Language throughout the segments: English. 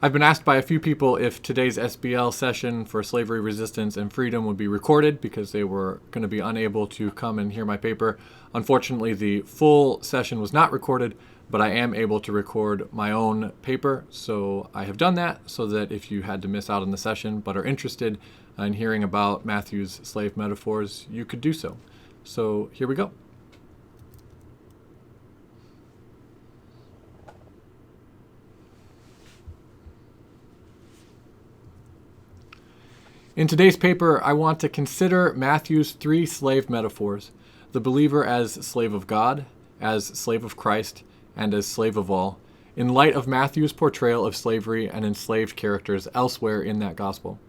I've been asked by a few people if today's SBL session for slavery resistance and freedom would be recorded because they were going to be unable to come and hear my paper. Unfortunately, the full session was not recorded, but I am able to record my own paper. So I have done that so that if you had to miss out on the session but are interested in hearing about Matthew's slave metaphors, you could do so. So here we go. In today's paper, I want to consider Matthew's three slave metaphors: the believer as slave of God, as slave of Christ, and as slave of all, in light of Matthew's portrayal of slavery and enslaved characters elsewhere in that gospel.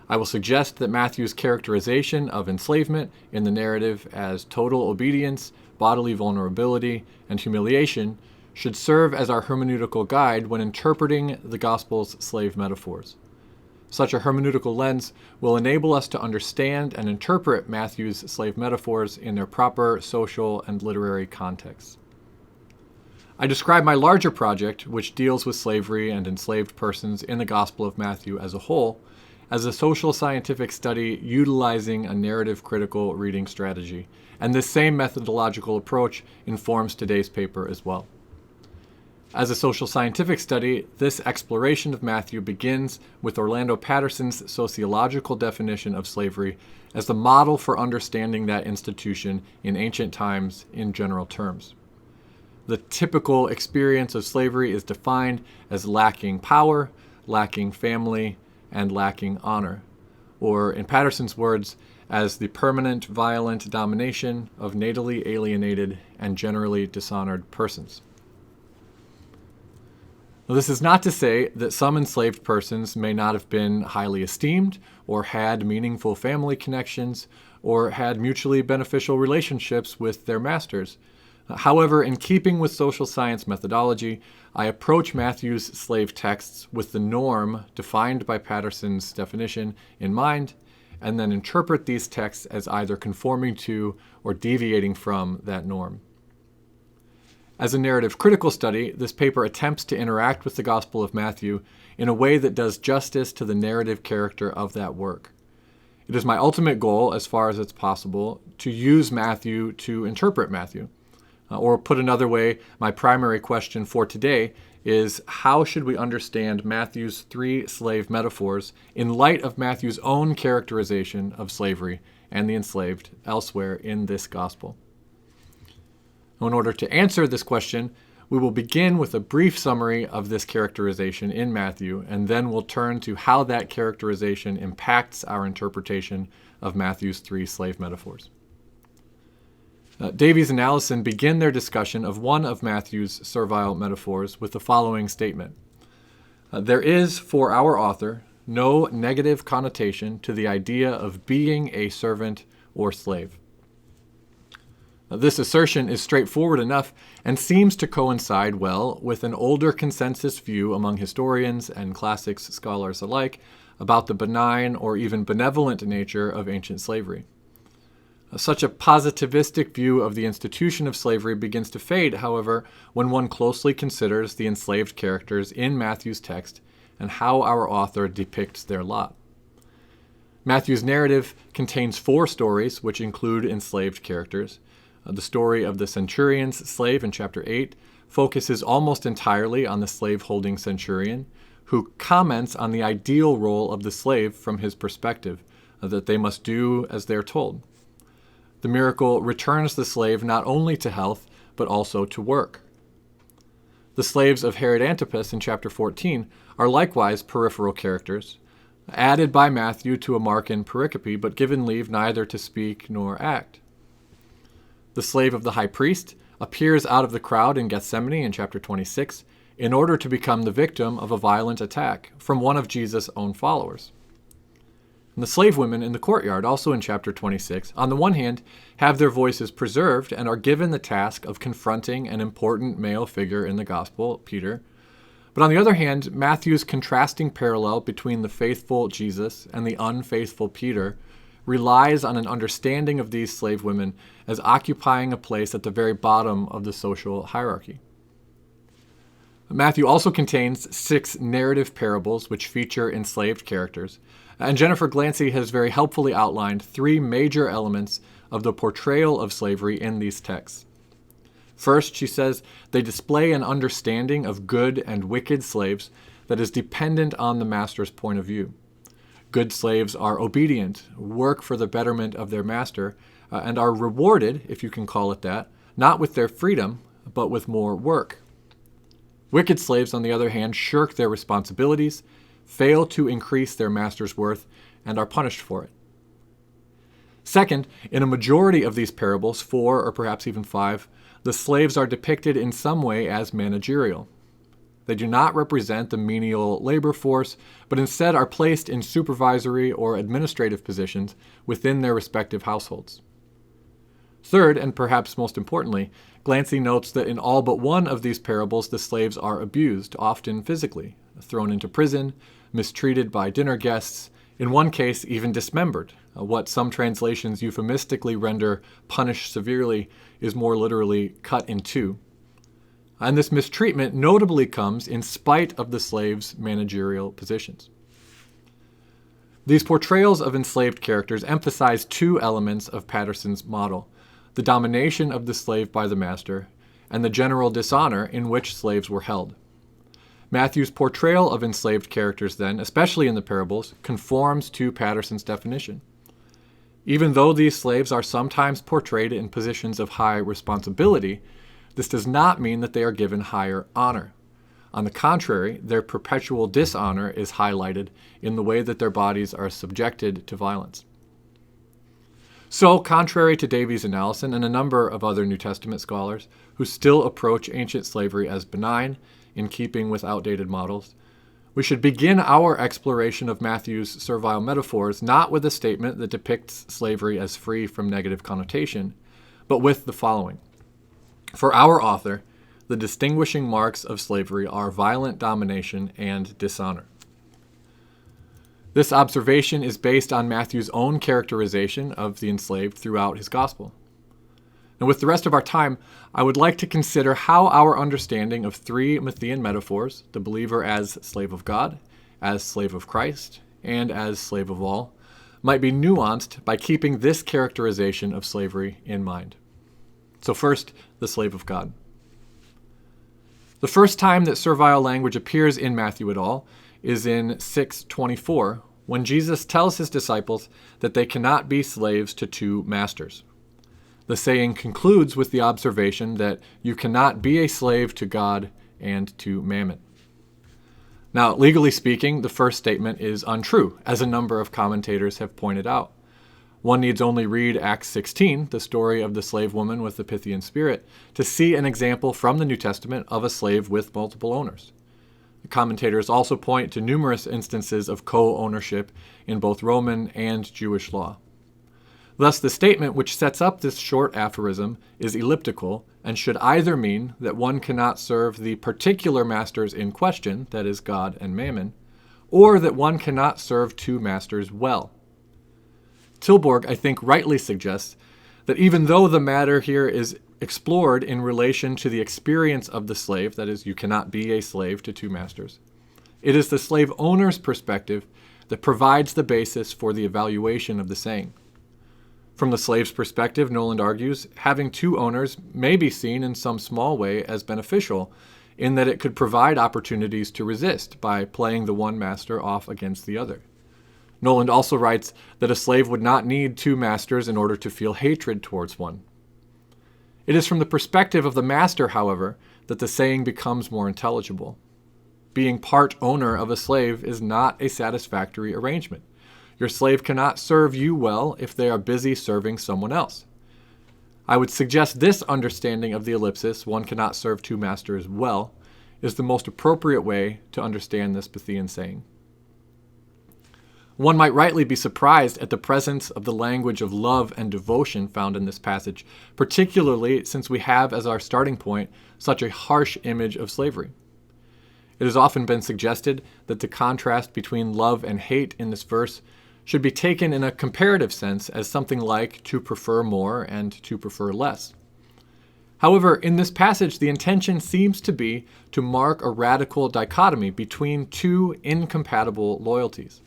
I will suggest that Matthew's characterization of enslavement in the narrative as total obedience, bodily vulnerability, and humiliation should serve as our hermeneutical guide when interpreting the gospel's slave metaphors. Such a hermeneutical lens will enable us to understand and interpret Matthew's slave metaphors in their proper social and literary contexts. I describe my larger project, which deals with slavery and enslaved persons in the Gospel of Matthew as a whole, as a social scientific study utilizing a narrative critical reading strategy, and this same methodological approach informs today's paper as well. As a social scientific study, this exploration of Matthew begins with Orlando Patterson's sociological definition of slavery as the model for understanding that institution in ancient times in general terms. The typical experience of slavery is defined as lacking power, lacking family, and lacking honor, or in Patterson's words, as the permanent violent domination of natally alienated and generally dishonored persons. Now, this is not to say that some enslaved persons may not have been highly esteemed or had meaningful family connections or had mutually beneficial relationships with their masters. However, in keeping with social science methodology, I approach Matthew's slave texts with the norm defined by Patterson's definition in mind, and then interpret these texts as either conforming to or deviating from that norm. As a narrative critical study, this paper attempts to interact with the Gospel of Matthew in a way that does justice to the narrative character of that work. It is my ultimate goal, as far as it's possible, to use Matthew to interpret Matthew. Or put another way, my primary question for today is how should we understand Matthew's three slave metaphors in light of Matthew's own characterization of slavery and the enslaved elsewhere in this Gospel? In order to answer this question, we will begin with a brief summary of this characterization in Matthew, and then we'll turn to how that characterization impacts our interpretation of Matthew's three slave metaphors. Davies and Allison begin their discussion of one of Matthew's servile metaphors with the following statement. There is, for our author, no negative connotation to the idea of being a servant or slave. This assertion is straightforward enough and seems to coincide well with an older consensus view among historians and classics scholars alike about the benign or even benevolent nature of ancient slavery. Such a positivistic view of the institution of slavery begins to fade, however, when one closely considers the enslaved characters in Matthew's text and how our author depicts their lot. Matthew's narrative contains four stories which include enslaved characters. The story of the centurion's slave in chapter 8 focuses almost entirely on the slave-holding centurion, who comments on the ideal role of the slave from his perspective, that they must do as they're told. The miracle returns the slave not only to health, but also to work. The slaves of Herod Antipas in chapter 14 are likewise peripheral characters, added by Matthew to a Markan pericope, but given leave neither to speak nor act. The slave of the high priest appears out of the crowd in Gethsemane in chapter 26 in order to become the victim of a violent attack from one of Jesus' own followers. And the slave women in the courtyard, also in chapter 26, on the one hand, have their voices preserved and are given the task of confronting an important male figure in the gospel, Peter. But on the other hand, Matthew's contrasting parallel between the faithful Jesus and the unfaithful Peter relies on an understanding of these slave women as occupying a place at the very bottom of the social hierarchy. Matthew also contains 6 narrative parables which feature enslaved characters, and Jennifer Glancy has very helpfully outlined 3 major elements of the portrayal of slavery in these texts. First, she says, they display an understanding of good and wicked slaves that is dependent on the master's point of view. Good slaves are obedient, work for the betterment of their master, and are rewarded, if you can call it that, not with their freedom, but with more work. Wicked slaves, on the other hand, shirk their responsibilities, fail to increase their master's worth, and are punished for it. Second, in a majority of these parables, 4 or perhaps even 5, the slaves are depicted in some way as managerial. They do not represent the menial labor force, but instead are placed in supervisory or administrative positions within their respective households. Third, and perhaps most importantly, Glancy notes that in all but one of these parables, the slaves are abused, often physically, thrown into prison, mistreated by dinner guests, in one case even dismembered. What some translations euphemistically render punished severely is more literally cut in two. And this mistreatment notably comes in spite of the slaves' managerial positions. These portrayals of enslaved characters emphasize 2 elements of Patterson's model: the domination of the slave by the master, and the general dishonor in which slaves were held. Matthew's portrayal of enslaved characters then, especially in the parables, conforms to Patterson's definition. Even though these slaves are sometimes portrayed in positions of high responsibility, this does not mean that they are given higher honor. On the contrary, their perpetual dishonor is highlighted in the way that their bodies are subjected to violence. So, contrary to Davies and Allison and a number of other New Testament scholars who still approach ancient slavery as benign, in keeping with outdated models, we should begin our exploration of Matthew's servile metaphors not with a statement that depicts slavery as free from negative connotation, but with the following. For our author, the distinguishing marks of slavery are violent domination and dishonor. This observation is based on Matthew's own characterization of the enslaved throughout his gospel. And with the rest of our time, I would like to consider how our understanding of 3 Matthean metaphors, the believer as slave of God, as slave of Christ, and as slave of all, might be nuanced by keeping this characterization of slavery in mind. So first, the slave of God. The first time that servile language appears in Matthew at all is in 6:24, when Jesus tells his disciples that they cannot be slaves to 2 masters. The saying concludes with the observation that you cannot be a slave to God and to mammon. Now, legally speaking, the first statement is untrue, as a number of commentators have pointed out. One needs only read Acts 16, the story of the slave woman with the Pythian spirit, to see an example from the New Testament of a slave with multiple owners. The commentators also point to numerous instances of co-ownership in both Roman and Jewish law. Thus, the statement which sets up this short aphorism is elliptical and should either mean that one cannot serve the particular masters in question, that is, God and mammon, or that one cannot serve 2 masters well. Tilburg, I think, rightly suggests that even though the matter here is explored in relation to the experience of the slave, that is, you cannot be a slave to 2 masters, it is the slave owner's perspective that provides the basis for the evaluation of the saying. From the slave's perspective, Noland argues, having 2 owners may be seen in some small way as beneficial, in that it could provide opportunities to resist by playing the one master off against the other. Noland also writes that a slave would not need 2 masters in order to feel hatred towards one. It is from the perspective of the master, however, that the saying becomes more intelligible. Being part owner of a slave is not a satisfactory arrangement. Your slave cannot serve you well if they are busy serving someone else. I would suggest this understanding of the ellipsis, one cannot serve 2 masters well, is the most appropriate way to understand this Pythian saying. One might rightly be surprised at the presence of the language of love and devotion found in this passage, particularly since we have as our starting point such a harsh image of slavery. It has often been suggested that the contrast between love and hate in this verse should be taken in a comparative sense as something like to prefer more and to prefer less. However, in this passage, the intention seems to be to mark a radical dichotomy between two incompatible loyalties.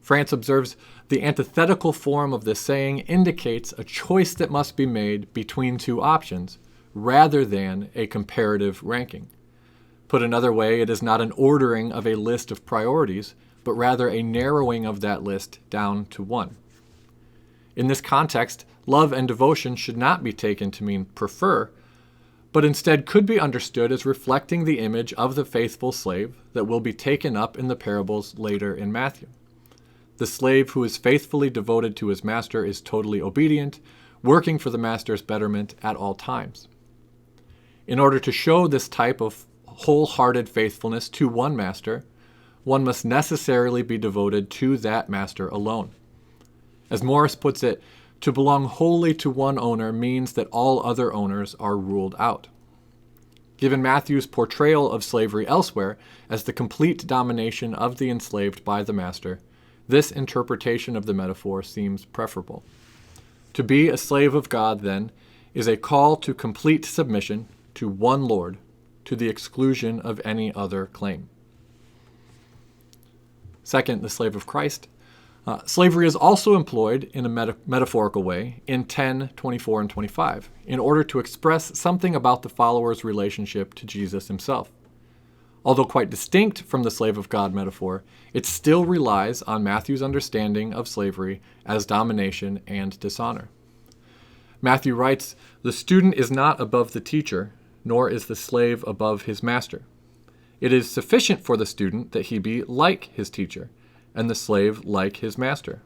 France observes the antithetical form of this saying indicates a choice that must be made between two options, rather than a comparative ranking. Put another way, it is not an ordering of a list of priorities, but rather a narrowing of that list down to one. In this context, love and devotion should not be taken to mean prefer, but instead could be understood as reflecting the image of the faithful slave that will be taken up in the parables later in Matthew. The slave who is faithfully devoted to his master is totally obedient, working for the master's betterment at all times. In order to show this type of wholehearted faithfulness to one master, one must necessarily be devoted to that master alone. As Morris puts it, to belong wholly to one owner means that all other owners are ruled out. Given Matthew's portrayal of slavery elsewhere as the complete domination of the enslaved by the master, this interpretation of the metaphor seems preferable. To be a slave of God, then, is a call to complete submission to one Lord, to the exclusion of any other claim. Second, the slave of Christ. Slavery is also employed in a metaphorical way in 10, 24, and 25 in order to express something about the follower's relationship to Jesus himself. Although quite distinct from the slave of God metaphor, it still relies on Matthew's understanding of slavery as domination and dishonor. Matthew writes, "The student is not above the teacher, nor is the slave above his master. It is sufficient for the student that he be like his teacher, and the slave like his master.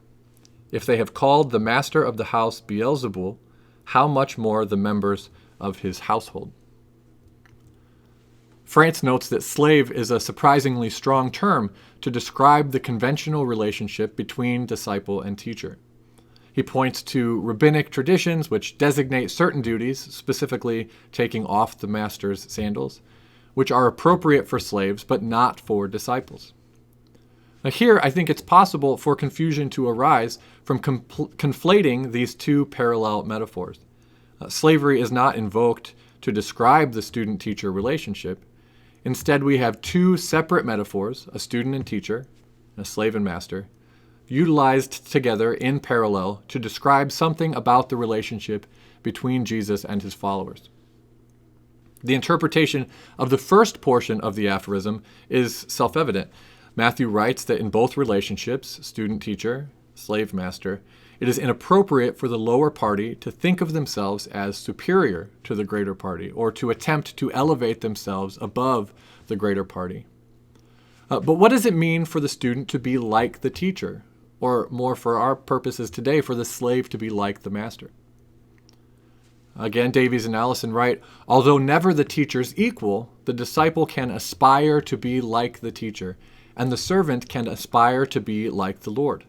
If they have called the master of the house Beelzebul, how much more the members of his household?" France notes that slave is a surprisingly strong term to describe the conventional relationship between disciple and teacher. He points to rabbinic traditions which designate certain duties, specifically taking off the master's sandals, which are appropriate for slaves but not for disciples. Now here, I think it's possible for confusion to arise from conflating these two parallel metaphors. Slavery is not invoked to describe the student-teacher relationship. Instead, we have two separate metaphors, a student and teacher, and a slave and master, utilized together in parallel to describe something about the relationship between Jesus and his followers. The interpretation of the first portion of the aphorism is self-evident. Matthew writes that in both relationships, student-teacher, slave-master, it is inappropriate for the lower party to think of themselves as superior to the greater party or to attempt to elevate themselves above the greater party. But what does it mean for the student to be like the teacher, or more for our purposes today, for the slave to be like the master? Again, Davies and Allison write, "Although never the teacher's equal, the disciple can aspire to be like the teacher, and the servant can aspire to be like the Lord.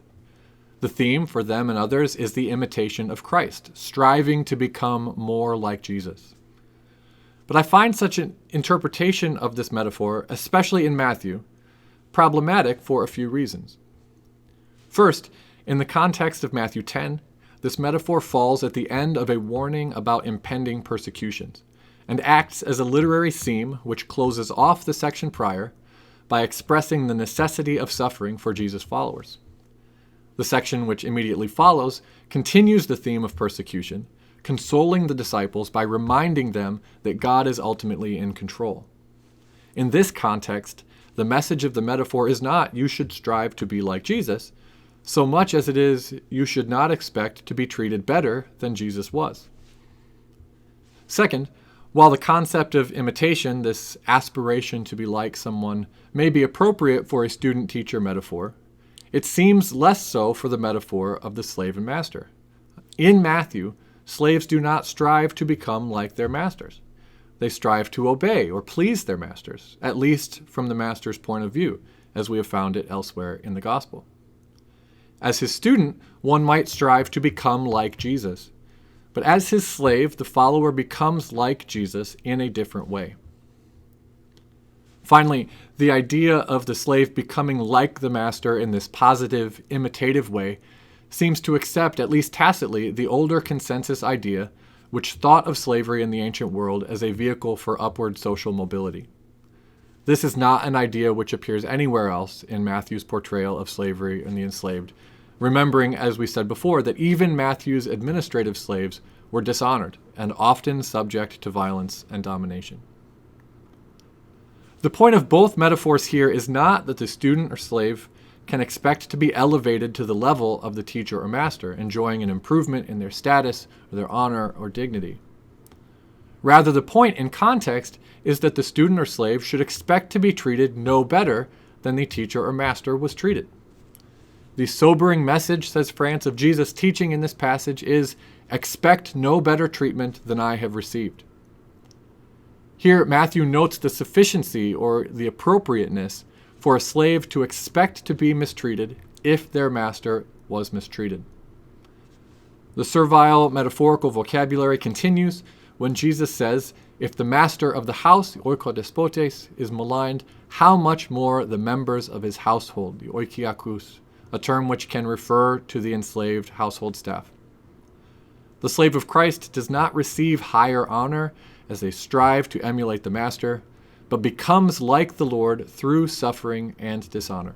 The theme for them and others is the imitation of Christ, striving to become more like Jesus." But I find such an interpretation of this metaphor, especially in Matthew, problematic for a few reasons. First, in the context of Matthew 10, this metaphor falls at the end of a warning about impending persecutions and acts as a literary seam which closes off the section prior by expressing the necessity of suffering for Jesus' followers. The section which immediately follows continues the theme of persecution, consoling the disciples by reminding them that God is ultimately in control. In this context, the message of the metaphor is not "you should strive to be like Jesus," so much as it is "you should not expect to be treated better than Jesus was." Second, while the concept of imitation, this aspiration to be like someone, may be appropriate for a student-teacher metaphor, it seems less so for the metaphor of the slave and master. In Matthew, slaves do not strive to become like their masters. They strive to obey or please their masters, at least from the master's point of view, as we have found it elsewhere in the gospel. As his student, one might strive to become like Jesus, but as his slave, the follower becomes like Jesus in a different way. Finally, the idea of the slave becoming like the master in this positive, imitative way seems to accept, at least tacitly, the older consensus idea, which thought of slavery in the ancient world as a vehicle for upward social mobility. This is not an idea which appears anywhere else in Matthew's portrayal of slavery and the enslaved, remembering, as we said before, that even Matthew's administrative slaves were dishonored and often subject to violence and domination. The point of both metaphors here is not that the student or slave can expect to be elevated to the level of the teacher or master, enjoying an improvement in their status or their honor or dignity. Rather, the point in context is that the student or slave should expect to be treated no better than the teacher or master was treated. The sobering message, says France, of Jesus' teaching in this passage is, expect no better treatment than I have received. Here, Matthew notes the sufficiency or the appropriateness for a slave to expect to be mistreated if their master was mistreated. The servile metaphorical vocabulary continues when Jesus says, if the master of the house, the oikodespotes, is maligned, how much more the members of his household, the oikiakus, a term which can refer to the enslaved household staff. The slave of Christ does not receive higher honor as they strive to emulate the master, but becomes like the Lord through suffering and dishonor.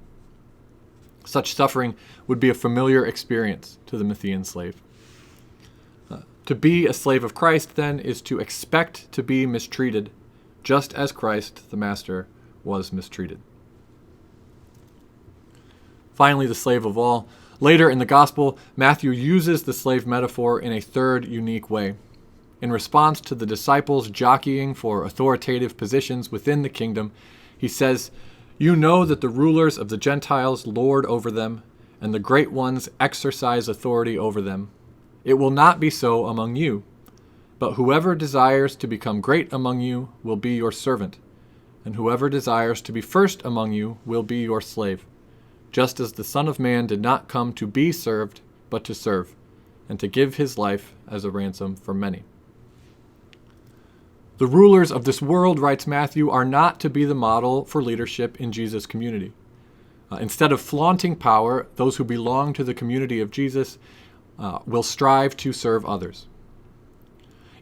Such suffering would be a familiar experience to the Matthean slave. To be a slave of Christ, then, is to expect to be mistreated, just as Christ, the Master, was mistreated. Finally, the slave of all. Later in the Gospel, Matthew uses the slave metaphor in a third unique way. In response to the disciples jockeying for authoritative positions within the kingdom, he says, "You know that the rulers of the Gentiles lord over them, and the great ones exercise authority over them. It will not be so among you, but whoever desires to become great among you will be your servant, and whoever desires to be first among you will be your slave, just as the Son of Man did not come to be served, but to serve, and to give his life as a ransom for many." The rulers of this world, writes Matthew, are not to be the model for leadership in Jesus' community. Instead of flaunting power, those who belong to the community of Jesus will strive to serve others.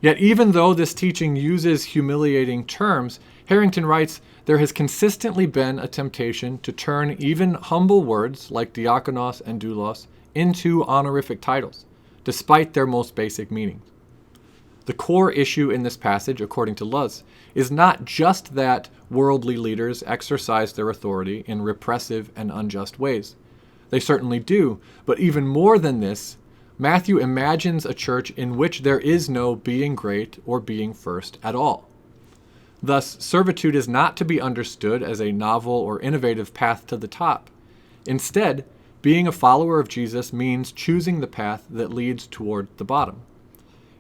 Yet even though this teaching uses humiliating terms, Harrington writes, there has consistently been a temptation to turn even humble words like diakonos and doulos into honorific titles, despite their most basic meanings. The core issue in this passage, according to Luz, is not just that worldly leaders exercise their authority in repressive and unjust ways. They certainly do, but even more than this, Matthew imagines a church in which there is no being great or being first at all. Thus, servitude is not to be understood as a novel or innovative path to the top. Instead, being a follower of Jesus means choosing the path that leads toward the bottom.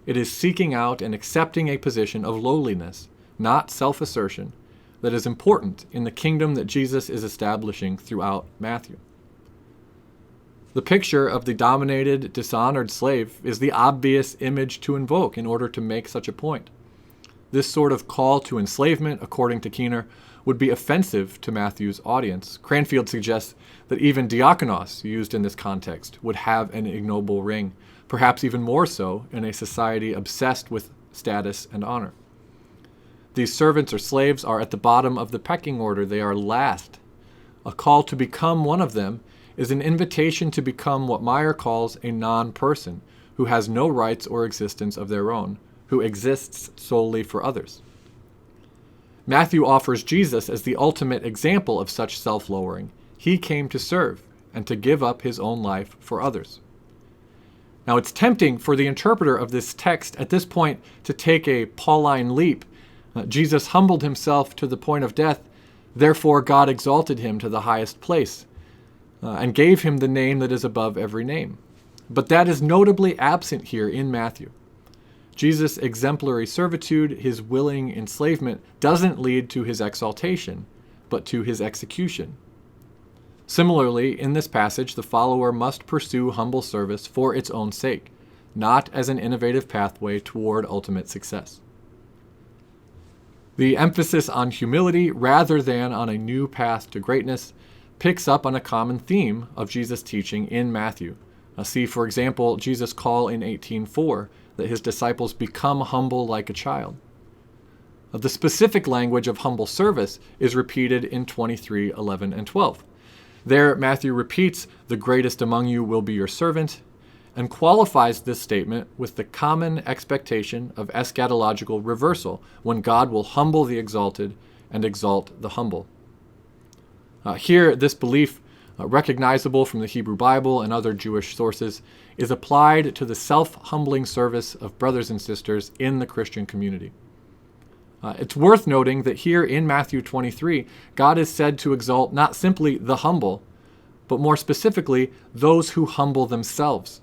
It is seeking out and accepting a position of lowliness, not self-assertion, that is important in the kingdom that Jesus is establishing throughout Matthew. The picture of the dominated, dishonored slave is the obvious image to invoke in order to make such a point. This sort of call to enslavement, according to Keener, would be offensive to Matthew's audience. Cranfield suggests that even diakonos, used in this context, would have an ignoble ring, perhaps even more so in a society obsessed with status and honor. These servants or slaves are at the bottom of the pecking order. They are last. A call to become one of them is an invitation to become what Meyer calls a non-person, who has no rights or existence of their own, who exists solely for others. Matthew offers Jesus as the ultimate example of such self-lowering. He came to serve and to give up his own life for others. Now, it's tempting for the interpreter of this text at this point to take a Pauline leap. Jesus humbled himself to the point of death, therefore God exalted him to the highest place and gave him the name that is above every name. But that is notably absent here in Matthew. Jesus' exemplary servitude, his willing enslavement, doesn't lead to his exaltation, but to his execution. Similarly, in this passage, the follower must pursue humble service for its own sake, not as an innovative pathway toward ultimate success. The emphasis on humility rather than on a new path to greatness picks up on a common theme of Jesus' teaching in Matthew. See, for example, Jesus' call in 18:4 that his disciples become humble like a child. The specific language of humble service is repeated in 23:11 and 12. There, Matthew repeats, "The greatest among you will be your servant," and qualifies this statement with the common expectation of eschatological reversal, when God will humble the exalted and exalt the humble. Here, this belief, recognizable from the Hebrew Bible and other Jewish sources, is applied to the self-humbling service of brothers and sisters in the Christian community. It's worth noting that here in Matthew 23, God is said to exalt not simply the humble, but more specifically, those who humble themselves.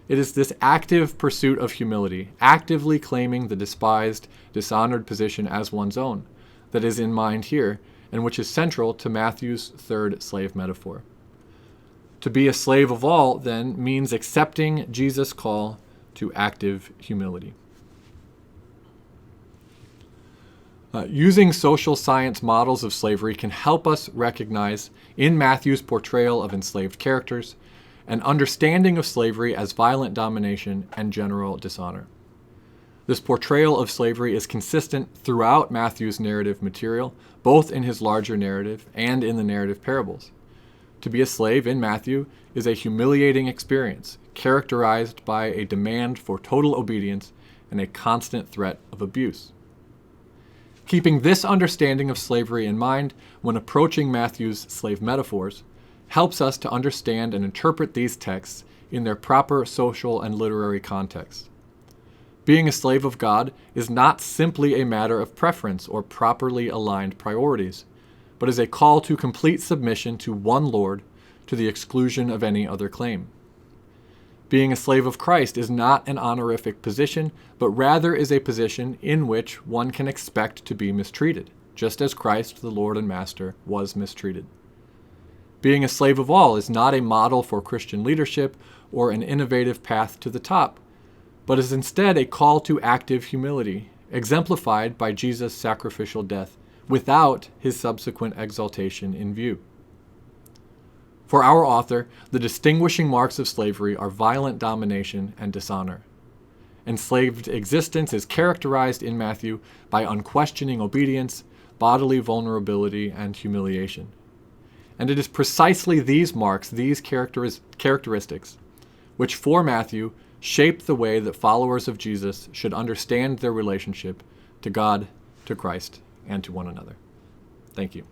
It is this active pursuit of humility, actively claiming the despised, dishonored position as one's own, that is in mind here, and which is central to Matthew's third slave metaphor. To be a slave of all, then, means accepting Jesus' call to active humility. Using social science models of slavery can help us recognize, in Matthew's portrayal of enslaved characters, an understanding of slavery as violent domination and general dishonor. This portrayal of slavery is consistent throughout Matthew's narrative material, both in his larger narrative and in the narrative parables. To be a slave in Matthew is a humiliating experience, characterized by a demand for total obedience and a constant threat of abuse. Keeping this understanding of slavery in mind when approaching Matthew's slave metaphors helps us to understand and interpret these texts in their proper social and literary context. Being a slave of God is not simply a matter of preference or properly aligned priorities, but is a call to complete submission to one Lord to the exclusion of any other claim. Being a slave of Christ is not an honorific position, but rather is a position in which one can expect to be mistreated, just as Christ, the Lord and Master, was mistreated. Being a slave of all is not a model for Christian leadership or an innovative path to the top, but is instead a call to active humility, exemplified by Jesus' sacrificial death, without his subsequent exaltation in view. For our author, the distinguishing marks of slavery are violent domination and dishonor. Enslaved existence is characterized in Matthew by unquestioning obedience, bodily vulnerability, and humiliation. And it is precisely these marks, these characteristics, which for Matthew shape the way that followers of Jesus should understand their relationship to God, to Christ, and to one another. Thank you.